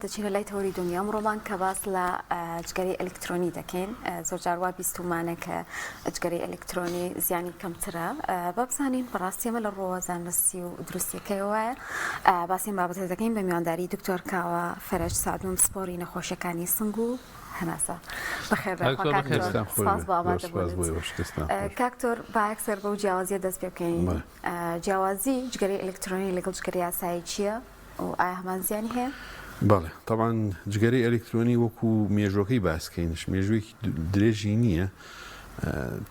دەچینە لای تەوەری دنیا ئەمڕۆمان کە باس لە جگەرەی ئەلکترۆنی دەکەین زۆر جار وا بیستمانە کە جگەرەی ئەلکترۆنی زیانی کەمترە بابزانین بەڕاستی ئەمە لە ڕۆوە زانستی و دروستیەکەیەوە باسیین بابەتە دەکەین بە میوانداری دکتۆر کاوە فەرەج سعدوم سپۆری نەخۆشیەکانی سنگ و هەناسە بەخێر سپاس بۆ ئامادەبوونت کاکتۆر باەکسەر بەو جیاوازیە دەست پێ بکەین جیاوازی جگەرەی ئەلکترۆنی لەگەڵ جگەرەی یاسایی چییە و ئایا هەمان زیانی هەیە؟ بەڵێ طبعاً جگەرەی ئەلکترۆنی وەکو مێژوەکەی باسکەینش مێژوەیەکی درێژی نییە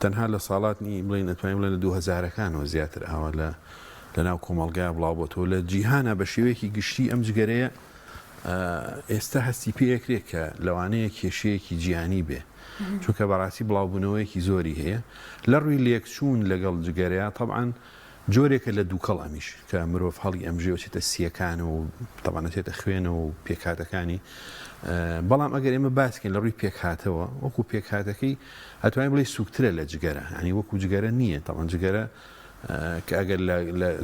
تەنها لە ساڵاتنی بڵێن ئەتوانین بڵێن لە 2000ەکانەوە زیاتر ئاوا لە ناو کۆمەڵگای بڵاو بۆتەوە لە جیهانە بە شێوەیەکی گشتی ئەم جگەرەیە ئێستا هەستی پێیەکرێت کە لەوانەیە کێشەیەکی جیهانی بێ چونکە بەڕاستی بڵاوبوونەوەیەکی زۆری هەیە لە ڕووی لێکچوون لەگەڵ جگەرەیە طبعاً جۆرێکە لە دووکەڵ ئەمیش کە مرۆڤ هەڵی ئەمژێ چێتە سیەکان و تەوانەتێتە خوێنەوە و پێکهاتەکانی بەڵام ئەگەر ئێمە باسکەین لە ڕووی پێکهاتەوە وەکو پێکهاتەکەی ئەتوانین بڵێ سوکترە لە جگەرە ینی وەکو جگەرە نییە تەوان جگەرە کە ئەگەر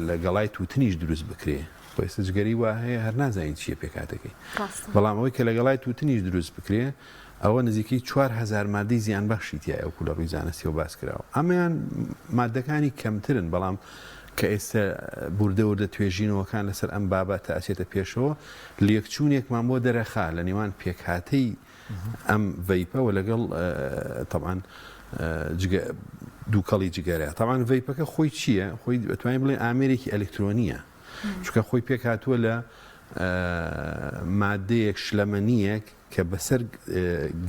لە گەڵای تووتنیش دروست بکرێ بۆ ئێستا جگەری وا هەیە هەر نازانین چییە پێکهاتەکەی بەڵام ئەوەی کە لە گەڵای تووتنیش دروست بکرێ ئەوە نزیکەی 4000 مادەی زیان بەخشی تایە وەکو لە ڕووی زانستیەوە باس کراوە ئەمەیان مادەکانی کەمترن بەڵام کە ئێستا بوردەوردە توێژینەوەکان لەسەر ئەم بابەتە ئەچێتە پێشەوە لێکچوونێکمان بۆ دەرەخا لە نێوان پێکهاتەی ئەم ڤەیپەوە لەگەڵ طبعاً دووکەڵی جگەرە طبعاً ڤەیپەکە خۆی چییە؟ خۆی ئەتوانین بڵێن ئامێرێکی ئەلکترۆنیە چونکە خۆی پێک هاتووە لە مادەیەک شلەمەنیەک کە بەسەر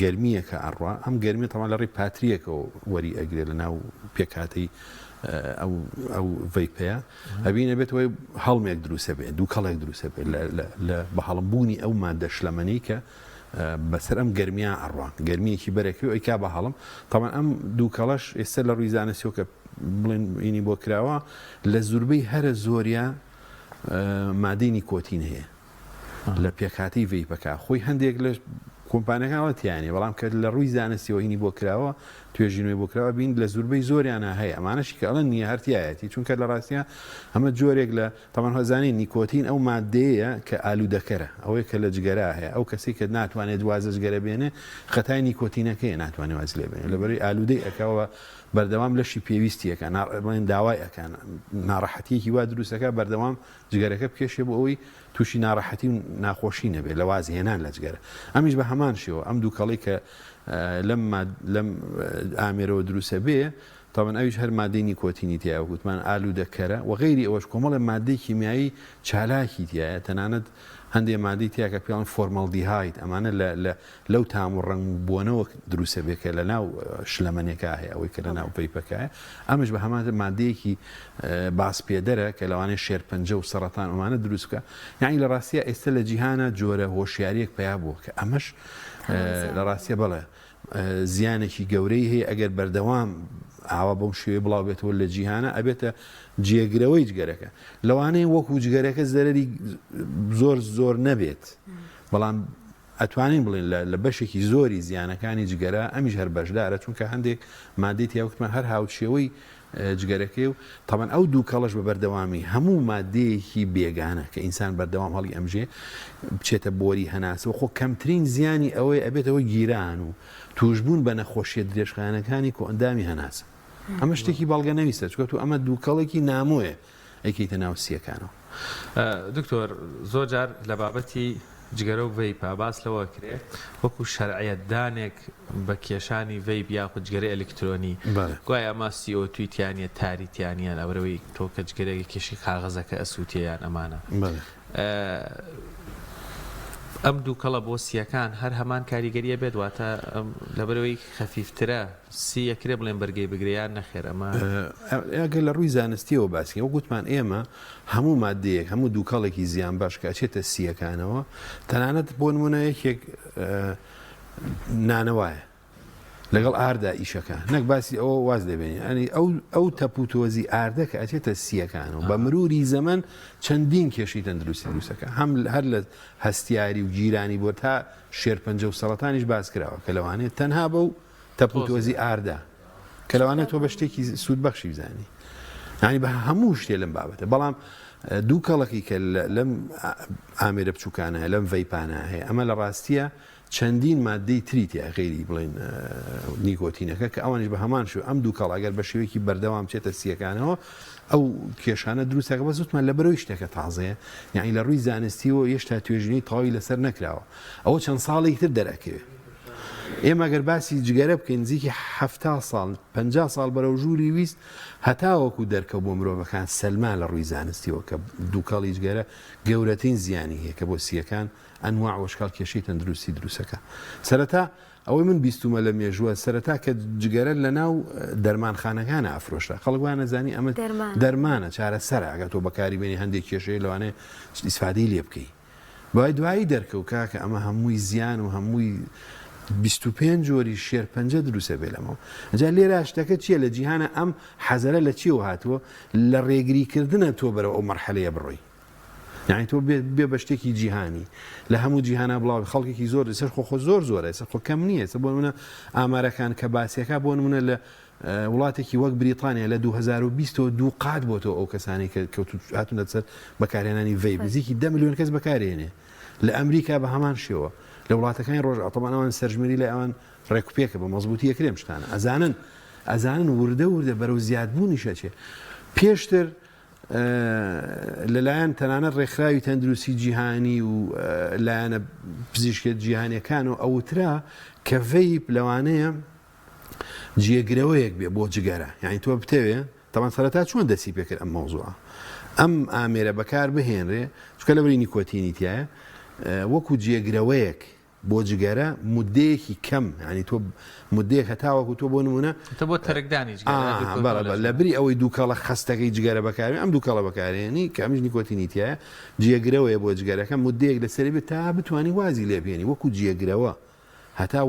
گەرمیەکە ئەڕوا ئەم گەرمی تەمان لە ڕێی پاتریەکەەوە وەری ئەگرێ لە ناو پێکهاتەی ئەو ڤەیپەیە ئەبینە بێتەوەی هەڵمێک دروستە بێت دووکەڵێک دروستە بێت لە بەهەڵمبوونی ئەو مادە شلەمەنی کە بەسەر ئەم گەرمیان ئەڕوان گەرمیەکی بەرەکەی و ئەیکا بە هەڵم تەمان ئەم دووکەڵەش ئێستا لە ڕووی زانستیەوە کە بڵێن ئینی بۆ کراوە لە زوربەی هەرە زۆریە مادەی نیکۆتین هەیە لە پێکهاتی ڤەیپەکە خۆی هەندێک لە کۆمپانیەکانەوەتیانێ بەڵام کە لە ڕووی زانستیەوە هینی بۆ کراوە توێژینەوەی بۆ کراوە بین لە زوربەی زۆریانە هەیە ئەمانەشی کە ئەڵەن نییە هەرتیایەتی چونکە لە ڕاستیە ئەمە جۆرێک لە تەمان هەزانین نیکۆتین ئەو مادەیە کە ئالوودەکەرە ئەوەی کە لە جگەرا هەیە ئەو کەسی کە ناتوانێت دوازە جگەرە بێنێ خەتای نیکۆتینەکەی ناتوانێت واز لێ بێنێ لەبەرەوەی ئالوودەی ئەکەوە بەردەوام لەشی پێویستیەکە بڵێن داوای ئەکەن ناڕەحەتیەکی وا دروستەکە بەردەوام جگەرەکە بکێشێ بۆ ئەوەی تووشی ناڕەحەتی و ناخۆشی نەبێت لە واز هێنان لە جگەرە ئەمیش بە هەمان شێوە ئەم دووکەڵی کە لەم ئامێرەوە دروستە بێ تاوان ئەویش هەر مادەی نیکۆتینی تایە وگوتمان ئالوودەکەرە و غەیری ئەوەش کۆمەڵە مادەی کیمیایی چالاکی تایە تەنانەت هەندێک مادەی تیا کە پێڵن فۆرمەڵدیهاید ئەمانە لەو تام و ڕەنگ بوونەوە دروستە بێکە لە ناو شلەمەنێکە هەیە ئەوەی کە لە ناو ڤەیپەکەیە ئەمەش بە هەمان مادەیەکی باس پێدەرە کە لەوانەیە شێرپەنجە و سەرەتان ئەمانە دروست بکە یعنی لە ڕاستیە ئێستا لە جیهانە جۆرە هۆشیاریەک پیا بووە کە ئەمەش لە ڕاستیە بەڵێ زیانێکی گەورەی هەیە ئەگەر بەردەوام ئاوا بەم شێوەیە بڵاو بێتەوە لە جیهانە ئەبێتە جێگرەوەی جگەرەکە لەوانەیە وەکو جگەرەکە زەرەری زۆر نەبێت بەڵام ئەتوانین بڵێن لە بەشێکی زۆری زیانەکانی جگەرە ئەمیش هەر بەشدارە چونکە هەندێک مادەی تیاوتمان هەر هاوشێوەی جگەرەکەی و تاوان ئەو دووکەڵەش بە بەردەوامی هەموو مادەیەکی بێگانە کە ئینسان بەردەوام هەڵی ئەمژێ بچێتە بۆری هەناسەوە خۆ کەمترین زیانی ئەوەی ئەبێتەوە گیران و توشبوون بە نەخۆشیە درێژخانەکانی کۆ ئەندامی هەناسە ئەمە شتێکی بەڵگە نەویستە چکە تو ئەمە دووکەڵێکی نامۆیە ئەیکەیتە ناو سیەکانەوە دکتۆر زۆر جار لە بابەتی جگەرە و ڤەیپە باس لەوە کرێت وەکو شەرعیەتدانێک بە کێشانی ڤەیپ یاخود جگەرەی ئەلکترۆنی گوایە ئەمە CO2 تاریتیانیان ئەوەی تۆ کە جگەرەی کێشی کاغەزەکە ئەسووتیان ئەمانە ئەم دووکەڵە بۆ سیەکان هەر هەمان کاریگەریە بێت واتە لەبەرەوەی خەفیفترە سیەکرێ بڵێن بەرگەی بگریان نەخێر ئەمە ئەگەر لە ڕووی زانستیەوە باسی وە گوتمان ئێمە هەموو مادەیەک هەموو دووکەڵێکی زیان باش کە ئەچێتە سیەکانەوە تەنانەت بۆ نمونە یەکێک نانەوایە لەگەڵ ئاردا ئیشەکە نەک باسی ئەوە واز دەبێنی ئەنی ئەو تەپوتۆزی ئاردە کە ئەچێتە سیەکانەوە بە مروری زەمن چەندین کێشی تەندروستی دروستەکە هەر لە هەستیاری و گیرانی بۆ تا شێرپەنجە و سەڵەتانیش باس کراوە کە لەوانێت تەنها بەو تەپوتۆزی ئاردا کە لەوانێت تۆ بە شتێکی سوودبەخشی بزانی ینی بە هەموو شتێ لەم بابەتە بەڵام دوو کەڵکی کە لەم ئامێرە بچووکانە لەم ڤەیپانە هەیە ئەمە لە ڕاستیە چەندین مادەی تریتە غێری بڵێن نیکۆتینەکە کە ئەوانش بە هەمان شو ئەم دوو کەڵ ئەگەر بە شێوەیەکی بەردەوام چێتە سیەکانەوە ئەو کێشانە دروستەکە بە زوتمان لە بەرەوەی شتێکە تازەیە یعنی لە ڕووی زانستیەوە هێشتا توێژینەی تەواوی لەسەر نەکراوە ئەوە چەند ساڵێکی تر دەرەکەوێت ئێمە گەر باسی جگەرە بکەین نزیکی 70 ساڵ 50 ساڵ بەرەو ژووری ویست هەتاوەکو دەرکە بۆ مرۆڤەکان سەلمان لە ڕووی زانستیەوە کە دووکەڵی جگەرە گەورەترین زیانی هەیە کە بۆ سیەکان ئەنواع وەشکال کێشەی تەندروستی دروستەکە سەرەتا ئەوەی من بیستمە لە مێژووە سەرەتا کە جگەرە لە ناو دەرمانخانەکانە ئافرۆشتا خەڵک وایە نەزانی ئەمە دەرمانە چارەسەرە ئەگەر تۆ بەکاری بێنی هەندێک کێشەیە لەوانەیە ئیسفادەی لێ بکەی دوایی دەرکەوت کاکە ئەمە هەمووی زیان و هەمووی 25 جۆری شێرپەنجە دروستە بێ لەمەوە ئەجا لێرە شتەکە چییە لە جیهانە ئەم حەزەرە لە چیەوە هاتووە لە ڕێگریکردنە تۆ بەرەوە ئەو مەرحەلەیە بڕۆی یعنی تۆ بێ بە شتێکی جیهانی لە هەموو جیهانە بڵاو خەڵکێکی زۆر سەر خۆ زۆر زۆرە سەر خۆ کەم نییە بۆ نمونە ئامارەکان کە باسیەکە بۆ نمونە لە وڵاتێکی وەک بریتانیا لە 2020 دوو قات بۆ تۆ ئەو کەسانی کە هاتوونە سەر بەکارهێنانی ڤەیپ نزیکی 10 ملیۆن کەس بەکارهێنێ لە ئەمریکا بە هەمان شێوە لە وڵاتەکانی ڕۆژ ئەتەمان ئەوان سەرژمێری لە ئەوان ڕێکوپێکە بە مەزبوطی یەکرێم شتانە ئەزانن وردە بەرەو زیادبوونیشە چێ پێشتر لەلایەن تەنانەت ڕێکخراوی تەندروستی جیهانی و لایەنە پزیشکی جیهانیەکان و ئەوترا کە ڤەیپ لەوانەیە جێگرەوەیەک بێ بۆ جگەرە یعنی تۆ بتەوێ تەمان سەرەتا چۆن دەسی پێکرد ئەم مەوزوعە ئەم ئامێرە بەکار بهێنرێ چکە لەبەری نیکۆتینی تایە وەکو جێگرەوەیەک بۆ جگەرە مودەیەکی کەم ینی تۆ مودەیەک هەتاوەکو تۆ بۆ نمونە بۆ تەرەکدانی لە بری ئەوەی دووکەڵە خستەکەی جگەرە بەکارێن ئەم دووکەڵە بەکارێنی کە ئەمیش نیکۆتینی تایە جێگرەوەیە بۆ جگەرەکە مودەیەک لەسەری بێت تا بتوانانی وازی لێ بێنی وەکو جێگرەوە هەتا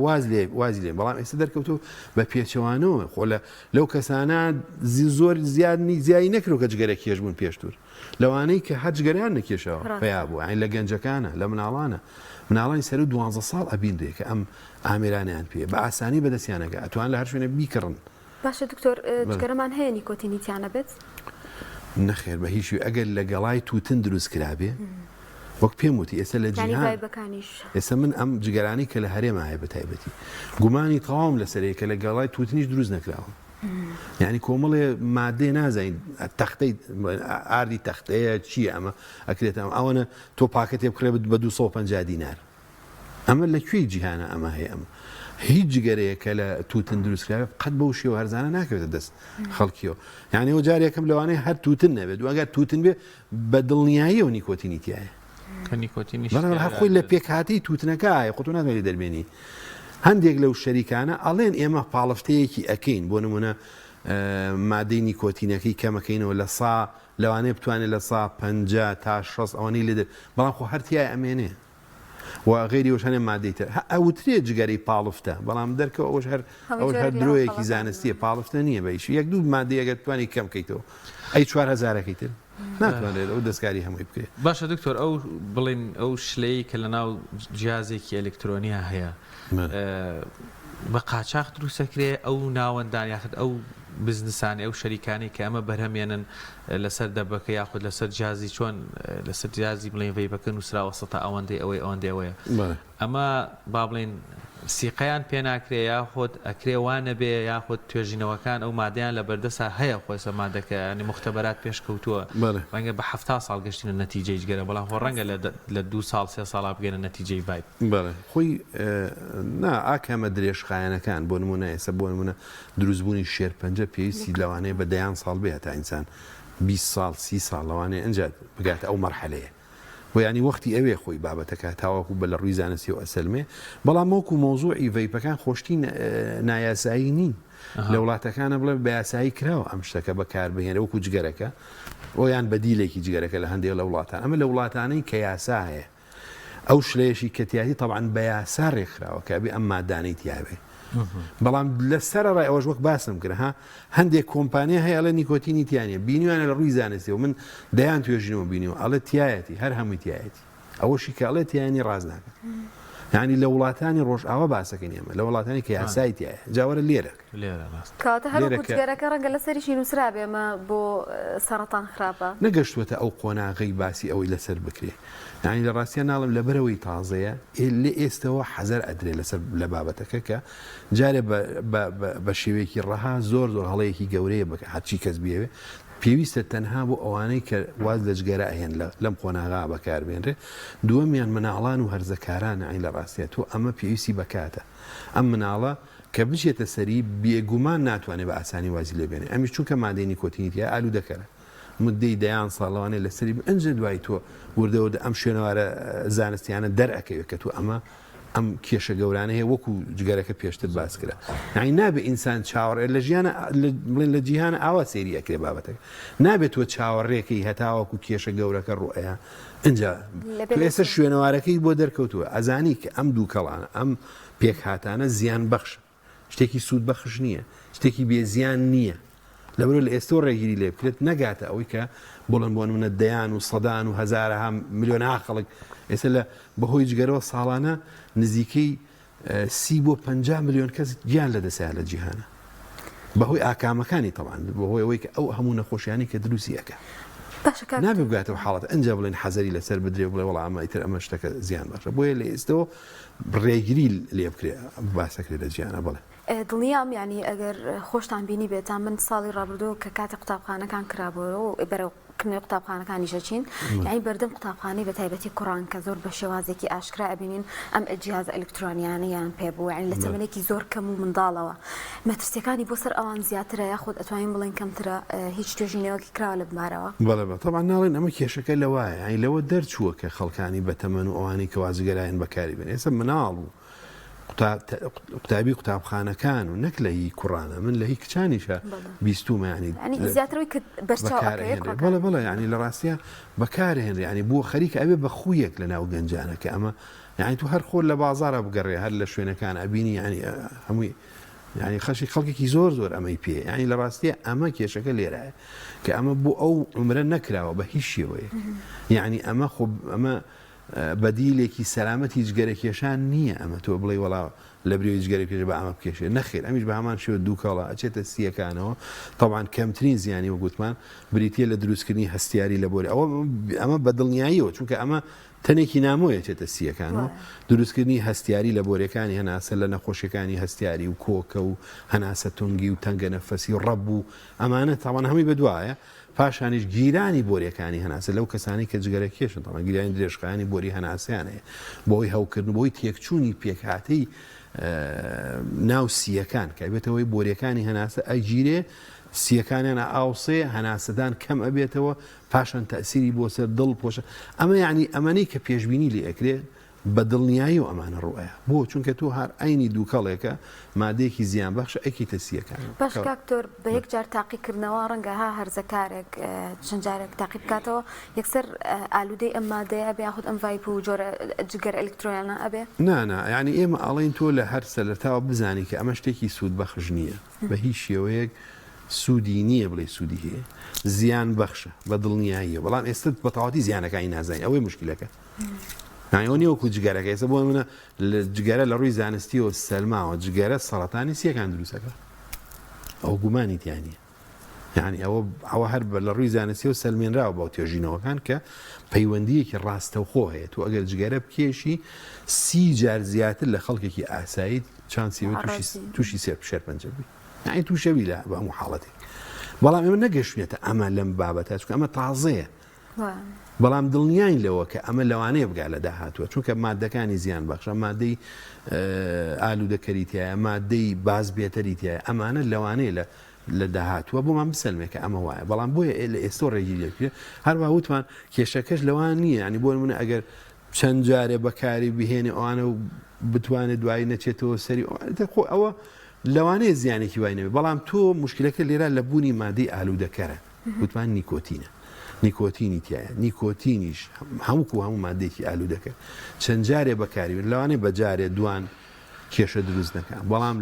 وازی لێ بەڵام ئێستا دەرکەوتو بە پێچەوانەوە خۆ لەو کەسانە زۆر زیایی نەکرۆ کە جگەرە کێش بوون پێشتر لەوانەی کە هەر جگەریان نەکێشەوە پیا بوو ئاین لە گەنجەکانە لە مناڵانە مناڵانی سەر 12 ساڵ ئەبیندێ کە ئەم ئامێرانیان پێ بە ئاسانی بەدەستیانەکە ئەتوان لە هەر شوێنە بیکڕن باشە دکتۆر جگەرەمان هەیە نیکۆتینیتیانە بێت نەخێر بە هیچ ئەگەر لە گەڵای تووتن دروست کرابێ وەک پێم وتی ئێستا لە جیهان ئێستا من ئەم جگەرانی کە لە هەرێمە هەیە بە تایبەتی گومانی تەواوم لەسەرەیە کە لە گەڵای تووتنیش دروست نەکراوە یعنی کۆمەڵێ مادەی نازین تەختەی ئاردی تەختەیە چییە ئەمە ئەکرێت ئەوەنە تۆ پاکەتێ بکرێت بە 250 دینار ئەمە لەکوێی جیهانە ئەمە هەیە ئەمە هیچ جگەرەیە کە لە تووتن دروستکراوە قەت بەو شێوە هەرزانە ناکەوێتە دەست خەڵکیەوە یعنی ئەو جارێکم لەوانەیە هەر تووتن نەبێت وەگەر تووتن بێ بە دڵنیایی و نیکۆتینی تایە خۆی لە پێکهاتی تووتنەکە خۆتو ناتوانێت دەربێنی هەندێک لەو شەریکانە ئەڵێن ئێمە پاڵفتەیەکی ئەکەین بۆ نمونە مادەی نیکۆتینەکەی کەمەکەینەوە لە سا لەوانەیە بتوانێت لە سا 50 تا 60 ئەوانەی لێ بەڵام خۆ هەرتیای ئەمێنێ و غێری وەشانێ مادەی تر ئەوترێت جگەری پاڵفتە بەڵام دەرکەوە ئەوش هەر درۆیەکی زانستیە پاڵفتە نییە بەیش یەک دوو مادەیەگەر توانی کەم بکەیتەوە ئەی 4000ەکەی تر ناتوانێت ئەو دەستکاری هەمووی بکرێت باشە دکتۆر ئەو بڵین ئەو شلەی کە لە ناو جیازێکی ئەلکترۆنیا هەیە بە قاچاق دروستەکرێ ئەو ناوەندان یاخد ئەو بزنسانی ئەو شەریکانی کە ئەمە بەرهەمێنن لەسەر دەبەکە یاخود لەسەر جیازی چۆن لەسەر جیازی بڵین ڤەیپەکە نووسراوە سەتا ئەوەندەی ئەوەیە ئەمە با بڵین سیقەیان پێ ناکرێ یاخود ئەکرێ وانە بێ یاخود توێژینەوەکان ئەو مادەیان لە بەردەسا هەیە خۆسە مادەکە ینی مختبەرات پێشکەوتووە ڕەنگە بە 70 ساڵ گەشتینە نەتیجەی جگەرە بەڵام خۆ ڕەنگە لە 2 ساڵ 3 ساڵا بگەنە نەتیجەی ڤایپ خۆی ئاکەمە درێژخایەنەکان بۆ نمونە ئێستا بۆ نمونە دروستبوونی شێرپەنجە پێویستی لەوانەیە بە دەیان ساڵ بێت تا ئینسان 20 ساڵ 30 ساڵ لەوانەیە ئەنجات بگاتە ئەو مەرحەلەیە و ینی وەختی ئەوێ خۆی بابەتەکە تاواکو بە لە ڕووی زانستی و ئەسلمێ بەڵام وەکو مۆزوعی ڤەیپەکان خۆشتی نایاسایی نین لە وڵاتەکانە بڵێ بە یاسایی کراوە ئەم شتەکە بەکاربهێنە وەکو جگەرەکە ئۆیان بەدیلێکی جگەرەکە لە هەندێک لە وڵاتان ئەمە لە وڵاتانەی کە یاسا هەیە ئەو شلەیەشی کەتیاتی طبعاً بە یاسا ڕێکخراوە کە ئەبێ ئەم مادانەی تیاوێ بەڵام لە سەرڕای ئەوەش وەک باسم کرد هەندێک کۆمپانیا هەیە ئەڵێ نیکۆتینی تیانە بینیوانە لە ڕووی زانستی و من دەیان توێژینەوە بینیوە ئەڵێ تایەتی هەر هەمووی تایەتی ئەوەشی کە ئەڵێ تیانی ڕاز ناکە يعني لە وڵاتانی ڕۆژئاوا باسەکەین ئێمە لە وڵاتانی کە یاساییتیایە جاوەرە لێرە کاتە هەروەکو جگەرەکە ڕەنگە لەسەریشی نووسرا بێ ئەمە بۆ سەرەتان خراپە نەگەشتوەتە ئەو قۆناغی باسی ئەوەی لەسەر بکرێ یعنی لە ڕاستیان ناڵم لەبەرەوەی تازەیە لێ ئێستەوە حەزەر ئەدرێ لەسەر لە بابەتەکە کە جارێ بە شێوەیەکی ڕەها زۆر هەڵەیەکی گەورەیە بکە هەرچی کەس بێوێ پێویستە تەنها بۆ ئەوانەی کە واز لە جگەرە ئەهێن لەم قۆناغا بەکاربێنرێ دووەمیان مناڵان و هەرزەکاران ئەین لە ڕاستیە تۆ ئەمە پێویستی بکاتە ئەم مناڵە کە بچێتە سەری بێگومان ناتوانێت بە ئاسانی وازی لێبێنێ ئەمیش چونکە مادەی نیکۆتینیتیە ئالوودەکەرە مدەی دەیان ساڵەوانێ لەسەری ئەنج دوای تۆ وردەوە ئەم شوێنەوارە زانستیانە دەرئەکەوێت کە تۆ ئەم کێشە گەورانە هەیە وەکو جگەرەکە پێشتر باس کرا یعنی نابێت ئینسان چاوەڕێ لە ژیانە لە جیهانە ئاوا سێری ئەکرێ بابەتەکە نابێت تۆ چاوەڕێکەی هەتاوەکو کێشە گەورەکە ڕۆیە اینجا ئێستا شوێنەوارەکەی بۆ دەرکەوتووە ئەزانی کە ئەم دوو کەڵانە ئەم پێک هاتانە زیان بەخش شتێکی سوود بەخش نییە شتێکی بێزیان نییە لەبەرەوە لە ئێستۆ ڕێگیری لێ بکرێت نەگاتە ئەوەی کە بڵند بۆ نمونە دەیان و سەدان و هەزارەها ملیۆنها خەڵک ئێستا لە بەهۆی جگەرەوە ساڵانە نزیکەی 30 بۆ 50 ملیۆن کەس گیان لە دەسەیە لە جیهانە بەهۆی ئاکامەکانی تەوان بەهۆی ئەوەی کە ئەو هەموو نەخۆشیانی کە دروستیەکە نابێ بگاتەوە حاڵەت ئەنج بڵێن حەزەری لەسەر بدرێ بڵێ وەڵام ئیتر ئەمە شتەکە زیان باشە بۆیە لە ئێستەوە ڕێگیری لێ بکرێ باسەکرێت لە جیهانە بڵێ دڵنیام ینی ئەگەر خۆشتان بینی بێتان من ساڵی ڕابردوو کە کاتی قوتابخانەکان کرابەوە و بەرەو کردنەوەی قوتابخانەکانی ژەچین یعنی بەردەم قوتابخانەی بە تایبەتی کوڕان کە زۆر بە شێوازێکی ئاشکرا ئەبینین ئەم جیاز ئەلکترۆنیانەیان پێبوو یعنی لە تەمەنێکی زۆر کەم و منداڵەوە مەترسیەکانی بۆ سەر ئەوان زیاترە یاخود ئەتوانین بڵێن کەمترە هیچ توێژینەوەکی کراوە لە بمارەوە بەڵێ طبعا ناڵێن ئەمە کێشەکە لەوایە یعنی لەوە دەرچووە کە خەڵکانی بەتەمەن و ئەوانەی کە وازگەرایەن بەکاری بێن ئێستا مناڵ و قوتابی قوتابخانەکان و نەک لە هی کوڕانە من لە هی کچانیشە بیستومە ینی زیاترەوەی کە بەڵێ بڵێ ینی لە ڕاستیە بەکارهێنرێ ینی بۆ خەریکە ئەبێ بە خویەک لە ناو گەنجانە کە ئەمە یعنی تو هەر خۆر لە بازارە بگەڕێ هەر لە شوێنەکان ئەبینی ینی هەمووی ینی خەشی خەڵکێکی زۆر ئەمەی پێ ینی لە ڕاستیە ئەمە کێشەکە لێرایە کە ئەمە بۆ ئەو عمرە نەکراوە بە هیچ شێوەیە ینی ئەمە خۆ ئەمە بەدیلێکی سەلامەتی جگەرەکێشان نییە ئەمە تۆ بڵێ وەڵا لە برێوی جگەرە پێش بە ئەمە بکێشێ نەخێر ئەمیش بە هەمان شێوە دووکەڵە ئەچێتە سیەکانەوە طبعاً کەمترین زیانی وەگوتمان بریتە لە دروستکردنی هەستیاری لە بۆری ئەمە بەدڵنیاییەوە چونکە ئەمە تەنێکی نامۆیە چێتە سیەکانەوە دروستکردنی هەستیاری لە بۆرەکانی هەناسە لە نەخۆشیەکانی هەستیاری و کۆکە و هەناسە تونگی و تەنگە نەفەسی و ڕەب و ئەمانە تاوان هەمی بەدوایە پاشانیش گیرانی بۆریەکانی هەناسە لەو کەسانی کە جگەرە کێشن تەمان گیرانی درێژخانی بۆری هەناسیانەیە بۆی هەوکردن بۆی تێکچوونی پێکهاتەی ناو سیەکان کە بێتەوەی بۆریەکانی هەناسە ئەگیرێ سیەکانیان ئاوسێ هەناسەدان کەم ئەبێتەوە پاشان تەسیری بۆ سەر دڵ پۆشە ئەمە یعنی ئەمەنەی کە پێشبینی لێ ئەکرێ بە دڵنیایی و ئەمانە ڕۆیە بۆ چونکە تو هەر ئەینی دووکەڵێکە مادەیەکی زیان بەخش ئەیکیتە سیەکان باش کاکتۆر بە یەک جار تاقیکردنەوە ڕەنگە هەرزەکارێک چەند جارێک تاقی بکاتەوە یەکسەر ئالوودەی ئەم مادەیە ئەبێ یاخود ئەم ڤایپ و جۆرە جگەر ئەلکترۆنیانە ئەبێ نا یعنی ئێمە ئەڵێن تۆ لە هەر سەرەتاوە بزانی کە ئەمە شتێکی سوود بەخش نییە بە هیچ شێوەیەک سوودی نییە بڵێ سوودی هەیە زیان بەخشە بە دڵنیاییە بەڵام ئێستا بە تەواوەتی زیانەکانی نازانین ئەوەی مشکلەکە نایۆنی وەکو جگەرەکە ئێستا بۆ منە لە جگەرە لە ڕووی زانستیەوە سەلماوە جگەرە سەرەتانی سیەکان دروستەکە ئەو گومانی تیانە یعنی ئەوە هەر لە ڕووی زانستی و سەلمێنراوە بۆ توێژینەوەکان کە پەیوەندیەکی ڕاستەوخۆ هەیە تو ئەگەر جگەرە بکێشی 30 جار زیاتر لە خەڵکێکی ئاسایی چانسیەوە تووشی شەرپەنجە بی یعنی تووشەوی لە بە هەموو حاڵەتێک بەڵام ئێمە نەگەشتێتە ئەمە لەم بابەتە چونکە ئەمە تازەیە بەڵام دڵنیاین لەوە کە ئەمە لەوانەیە بگا لە داهاتوە چونکە مادەکانی زیان بەخشە مادەی ئالوودەکەریتایە مادەی باز بێتەریتایە ئەمانە لەوانەیە لە داهاتوە بۆمان بسەلمێکە ئەمە وایە بەڵام بۆیە لە ئێستۆ ڕێگیریەکرێ هەروە وتمان کێشەکەش لەوان نییە ینی بۆ منە ئەگەر چەند جارێ بەکاری بهێنێ ئەوانە و بتوانێت دوایی نەچێتەوە سەری خۆ ئەوە لەوانەیە زیانێکی وای نەبێت بەڵام تۆ مشکلەکە لێرە لە بوونی مادەی ئالوودەکەرە وتمان نیکۆتینە نیکۆتینی تایە نیکۆتینیش هەموو مادەیەکی ئالوودەکە چەند جارێ بەکاریبێن لەوانەیە بە جارێ دوان کێشە دروست دەکەن بەڵام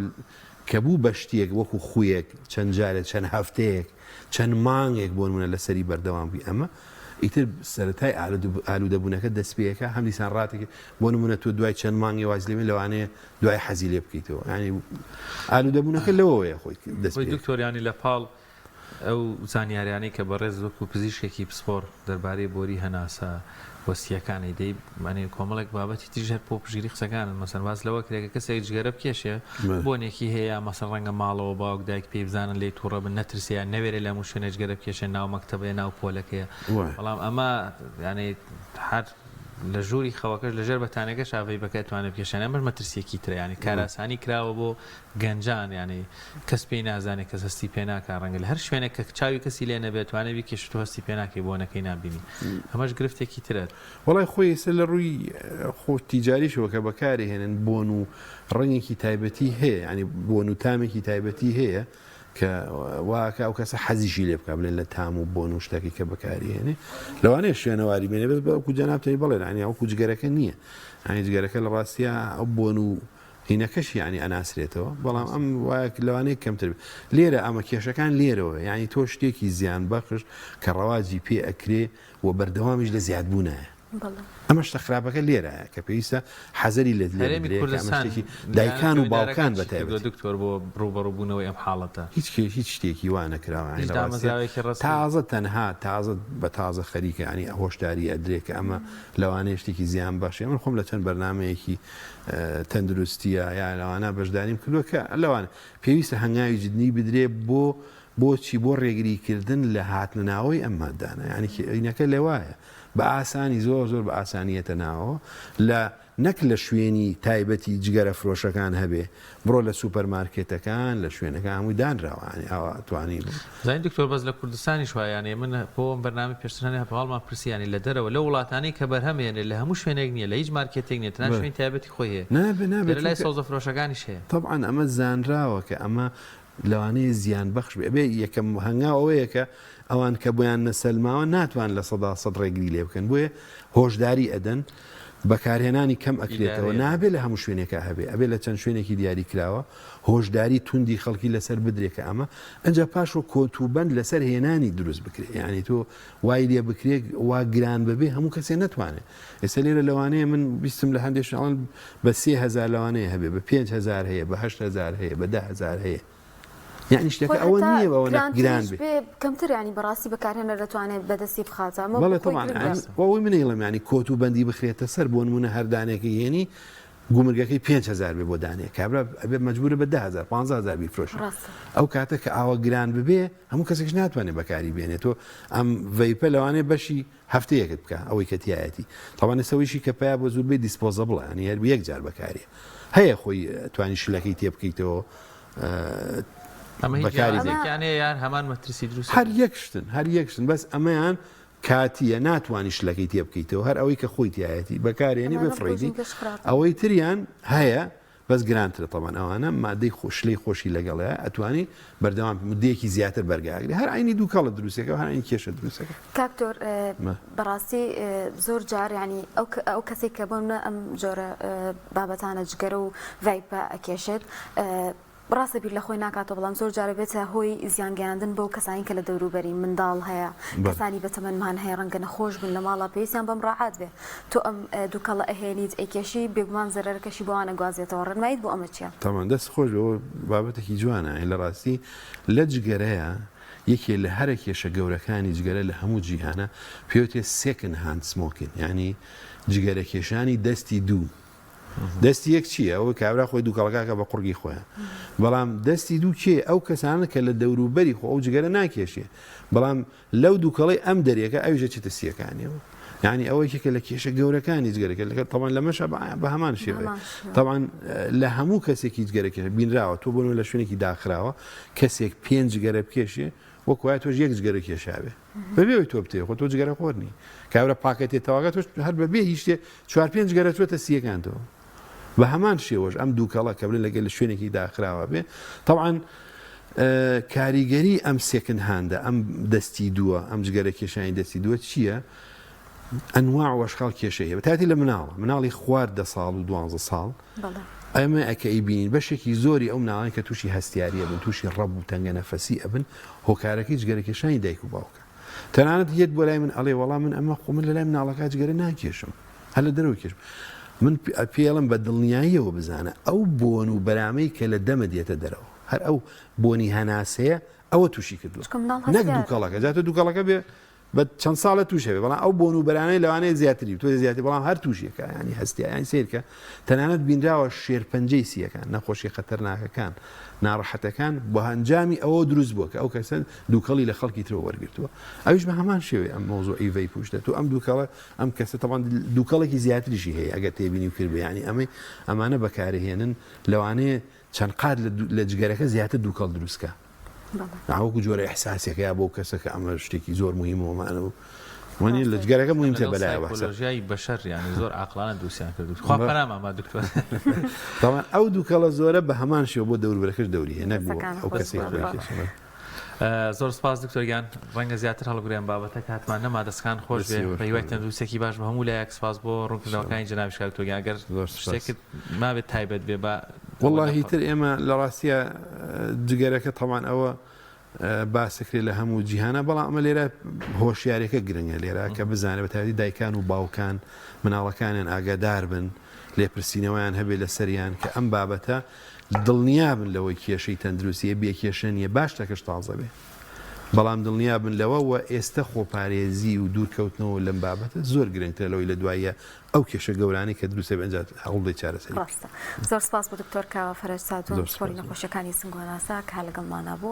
کە بوو بە شتێک وەکو خویەک چەند جارێت چەند هەفتەیەک چەند مانگێک بۆ منە لەسەری بەردەوام بی ئەمە ئیتر سەرەتای ئالوودەبوونەکە دەست پێەکە هەم دیسان ڕاتێک بۆ نمونە تۆ دوای چەند مانگی واز لێمە لەوانەیە دوای حەزی لێ بکەیتەوە ینی ئالوودەبوونەکە لەوەیە خۆی دەست دکتۆریانی لە پاڵ ئەو زانیاریانی کە بەڕێز وەکو پزیشکێکی پسپۆر دەربارەی بۆری هەناسە وەستیەکانی دەیمانێ کۆمەڵێک بابەتی تریژەر بۆ پشگیری قسەکانن مەسەن واز لەوە کرێکە کەسێک جگەرە بکێشێ بۆنێکی هەیە مەسەن ڕەنگە ماڵەوە باوک دایک پێی بزانن لێ تووڕە بن نەترسیان نەوێرە لە هەموو شوێنە جگەرە بکێشێ ناو مەکتەبەیە ناو پۆلەکەیە بەڵام ئەمە یانەی هەر لە ژووری خەوەکەش لەژێر بەتانەکە شاوی بەکە توانێت بکێشێن ئەمەش مەترسیەکی ترە ینی کاراسانی کراوە بۆ گەنجان ینی کەس پێی نازانێت کەس هەستی پێ ناکە ڕەنگە لە هەر شوێنێک کە چاوی کەسی لێ نەبێت توانێت بکێشت و هەستی پێ ناکەی بۆ نەکەی نابینی ئەمەش گرفتێکی ترێت وڵای خۆی سەر لە ڕووی خۆ تیجاریشەوە کە بەکاری هێنن بۆن و ڕەنگێکی تایبەتی هەیە ینی بۆن و تامێکی تایبەتی هەیە کە واکە ئەو کەسە حەزیشی لێ بکە بڵێن لە تام و بۆن و شتێکی کە بەکارهێنێ لەوانەیە شوێنەواری بێنێ بەس بەکو جەنابتەی بڵێن ینی ئەوکو جگەرەکە نییە ینی جگەرەکە لە ڕاستیە ئەو بۆن و هینەکەشی ینی ئەناسرێتەوە بەڵام ئەم وایە لەوانەیە کەمتر لێرە ئەمە کێشەکان لێرەوە ینی تۆ شتێکی زیان بەخش کە ڕەواجی پێ ئەکرێ و بەردەوامیش لە زیادبوونایە ئەمەش تەخراپەکە لێرە کە پێویستە حەزەری لە دایکان و باوکان بەتایبەت دکتۆر بۆ ڕوبەڕووبوونەوەی ئەم حاڵەتە هیچ شتێکی وا نەکراوە تازە تەنها تازە بە تازە خەریکە ینی هۆشداری ئەدرێ کە ئەمە لەوانەیە شتێکی زیان باشێ من خۆم لە چەند بەرنمەیەکی تەندروستیە یا لەوانە بەشداریم کردووە کە لەوانە پێویستە هەنگاوی جدنی بدرێ بۆچی بۆ ڕێگریکردن لە هاتنناوەی ئەم مادانە ینی ئینەکە لێوایە بە ئاسانی زۆر بە ئاسانیەتە ناوە لە نەک لە شوێنی تایبەتی جگەرە فرۆشەکان هەبێ بڕۆ لە سوپەرمارکێتەکان لە شوێنەکە هەمووی دانراوانی ئەوە توانی زین دکتۆر بەس لە کوردستانی شوایانێ من بۆم بەرنامە پێشترانێ هەپاڵمان پرسیانی لە دەرەوە لە وڵاتانی کە بەرهەمێنێ لە هەموو شوێنێک نییە لە هیچ مارکێتێک نیە تەنها شوێن تایبەتی خۆی هەیە نابێت لای سەوزە فرۆشەکانیش هەیە طبعاً ئەمە زانراوە کە ئەمە لەوانەیە زیان بەخش بێ یەکەم هەنگاو ئەوەیە کە ئەوان کە بۆیان نەسەلماوە ناتوان لە 100% ڕێگری لێ بکەن بۆیە هۆشداری ئەدەن بەکارهێنانی کەم ئەکرێتەوە نابێت لە هەموو شوێنێکە هەبێ ئەبێ لە چەند شوێنێکی دیاری کراوە هۆشداری توندی خەڵکی لەسەر بدرێکە ئەمە ئەنجا پاش و کۆتوبەند لەسەر هێنانی دروست بکرێت یعنی تۆ وای لێ بکرێت وا گران ببێ هەموو کەسێ نەتوانێت ئێستا لێرە لەوانەیە من بیستم لە هەندێک شەڵان بە 3000 لەوانەیە هەبێ بە 5000 هەیە بە 8000 هەیە بە 10000 هەیە یعنی شتێکە ئەوە نییە بەەوە گران بێ کەمتر ینی بەڕاستی بەکارهێنەر دەتوانێت بەدەستی بخاتە بەڵێ طبعاً وەوەی منێڵم ینی کۆتوبەندی بخرێتە سەر بۆ نمونە هەردانێکی هێنی گومرگەکەی 5000 بێ بۆ دانێ کابرا ئەبێ مەجبورە بە 10000 15000 بیفرۆشێ ئەو کاتە کە ئاوە گران ببێ هەموو کەسێک ناتوانێت بەکاری بێنێتەوە ئەم ڤەیپە لەوانەیە بەشی هەفتەیەکت بکە ئەوەی کەتیایەتی تاوانە سەویشی کە پیا بۆ زۆربەی دیسپۆزەبڵە ینی هەر یەک جار بەکارێ هەیە خۆی توانی شلەکەی تێ بکەیتەوە بەکاریانێ یان هەمان مەترسی دروست هەر یەکشتن بەس ئەمەیان کاتیە ناتوانانی شلەکەی تێ بکەیتەوە هەر ئەوەی کە خۆی تایەتی بەکارێنی بفڕیدی ئەوەی تریان هەیە بەس گرانترە تەوان ئەوانە مادەی خۆشلەی خۆشی لەگەڵەیە ئەتوانی بەردەوام مدەیەکی زیاتر بەرگاگری هەر عینی دوو کاڵە دروستەکە هەر عینی کێشە دروستەکە کاکتۆر بەڕاستی زۆر جار ینی ئەو کەسێک کە بۆم ئەم جۆرە بابەتانە جگەرە و ڤایپە ئەکێشێت ڕاستە بیر لە خۆی ناکاتەوە بەڵام زۆر جارە بێتە هۆی زیانگەیاندن بەو کەسانی کە لە دەوروبەری منداڵ هەیە کەسانی بەتەمەنمان هەیە ڕەنگە نەخۆش بن لە ماڵا پێویستیان بەم ڕاحات بێ تۆ ئەم دووکەڵە ئەهێنیت ئەیکێشی بێگومان زەرەرکەشی بۆوانە گوازێتەوە ڕێنماییت بۆ ئەمە چییە؟ تەمان دەست خۆش بەوە بابەتێکی جوانە لە ڕاستی لە جگەرەیە یەکێ لە هەرە کێشە گەورەکانی جگەرە لە هەموو جیهانە پێوتێ سێکن هاند سمۆکن ینی جگەرە کێشانی دەستی دوو دەستی یەک چییە ئەوە کابرا خۆی دووکەڵەکە بە قوڕگی خۆیان بەڵام دەستی دوو کێ ئەو کەسانە کە لە دەوروبەری خۆ ئەو جگەرە ناکێشێ بەڵام لەو دووکەڵی ئەم دەریەکە ئەویژە چتە سیەکانیەوە یعنی ئەوەی کێکە لە کێشە گەورەکانی جگەرەکە لەکە تەوان لەمەشە بە هەمان شێوەیە تەوان لە هەموو کەسێکی جگەرەکێشە بینراوە تۆ بۆنەوە لە شوێنێکی داخراوە کەسێک 5 جگەرە بکێشێ وەکوایە تۆش یەک جگەرە کێشاوێ بەبێەوەی تۆ بتێ خۆ تۆ جگەرە خۆرنی کابرا پاکەتێتەوەگە تۆش هەر بەبێ هیچ شتێ 4-5 جگەرە چۆتە سیەکانتەوە بە هەمان شێوەش ئەم دووکەڵە کە بڵێن لەگەل لە شوێنێکی داخراوە بێ طبعاً کاریگەری ئەم سێکن هاندە ئەم دەستی دووە ئەم جگەرە کێشانی دەستی دووە چییە؟ ئەنواع وەشخاڵ کێشەیە بەتاتی لە مناڵی خوارد 10 ساڵ و 12 ساڵ ئەمە ئەکەی بینین بەشێکی زۆری ئەو مناڵانی کە تووشی هەستیاریە بن تووشی ڕەب و تەنگە نەفەسی ئەبن هۆکارەکەی جگەرە کێشانی دایک و باوکە تەنانەت هێت بۆ لای من ئەڵێ وەڵام من ئەمە خۆ من لە لای مناڵەکە جگەرە ناکێشم هەر لە دەرەوە کێشم من پێڵم بە دڵنیاییەوە بزانە ئەو بۆن و بەرامەی کە لە دەمە دێتە دەرەوە هەر ئەو بۆنی هەناسەیە ئەوە تووشی کردووە نەک دووکەڵەکە جاتە دووکەڵەکە بێ بە چەند ساڵە تووشەوێ بەڵام ئەو بۆن و بەرانەی لەوانەیە زیاتری تۆ زیاتر بەڵام هەر تووشیەکە ینی هەستیانی سیرکە تەنانەت بینراوە شێرپەنجەی سیەکان نەخۆشی خەتەرناکەکان ناڕەحەتەکان بە هەنجامی ئەوە دروست بووە کە ئەو کەسە دووکەڵی لە خەڵکی ترەوە وەرگرتووە ئەویش بە هەمان شێوێ ئەم مۆزوعی ڤەیپ پوشتە تو ئەم دووکەڵە ئەم کەسە تەمان دووکەڵێکی زیاتریشی هەیە ئەگەر تێبینی و کرد ینی ئەمانە بەکارهێنن لەوانەیە چەند قات لە جگەرەکە زیاتر دووکەڵ دروستکە ناوەکو جۆرە ئەحساسێکە بۆ کەسەکە ئەمە شتێکی زۆر مهمەوەمانە و وانی لە جگەرەکە مهمتە بەلایە بەسەرژیای بەشەر یانی زۆر عاقلانە دووسیان کردو خوا پەنامە دکتۆر تەمان ئەو دووکەڵە زۆرە بە هەمان شێوە بۆ دەوروبەرەکەش دەوری هێنە بۆ ئەو کەسی زۆر سپاس دکتۆریان ڕەنگە زیاتر هەڵگوریان بابەتە کاتمان نەما دەستکان خۆش بێ بەهیوای تەندروستێکی باش بە هەموو لایەک سپاس بۆ ڕوونکردنەوەکانی جەنابی دکتۆریان ئەگەر شتێکت مابێت تایبەت بێ بە وەڵڵاهی تر ئێمە لە ڕاستیە جگەرەکە تەمان ئەوە باسەکرێ لە هەموو جیهانە بەڵام ئەمە لێرە هۆشیارێکە گرنگە لێرە کە بزانێت بە تایبەتی دایکان و باوکان مناڵەکانیان ئاگادار بن لێپرسینەوەیان هەبێت لە سەریان کە ئەم بابەتە دڵنیا بن لەوەی کێشەی تەندروستیە بێکێشە نیە باش تەکەش تازە بێ بەڵام دڵنیا بن لەوە و ئێستا خۆپارێزی و دوورکەوتنەوە لەم بابەتە زۆر گرنگترە لەوەی لە دوایە ئەو کێشە گەورانی کە دروستە بەنجات هەوڵدەی چارەسەری زۆر سپاس بۆ دکتۆر کاوە فەرەج ساتۆ سپۆری نەخۆشیەکانی سنگۆناسا کە لەگەڵمانە بوو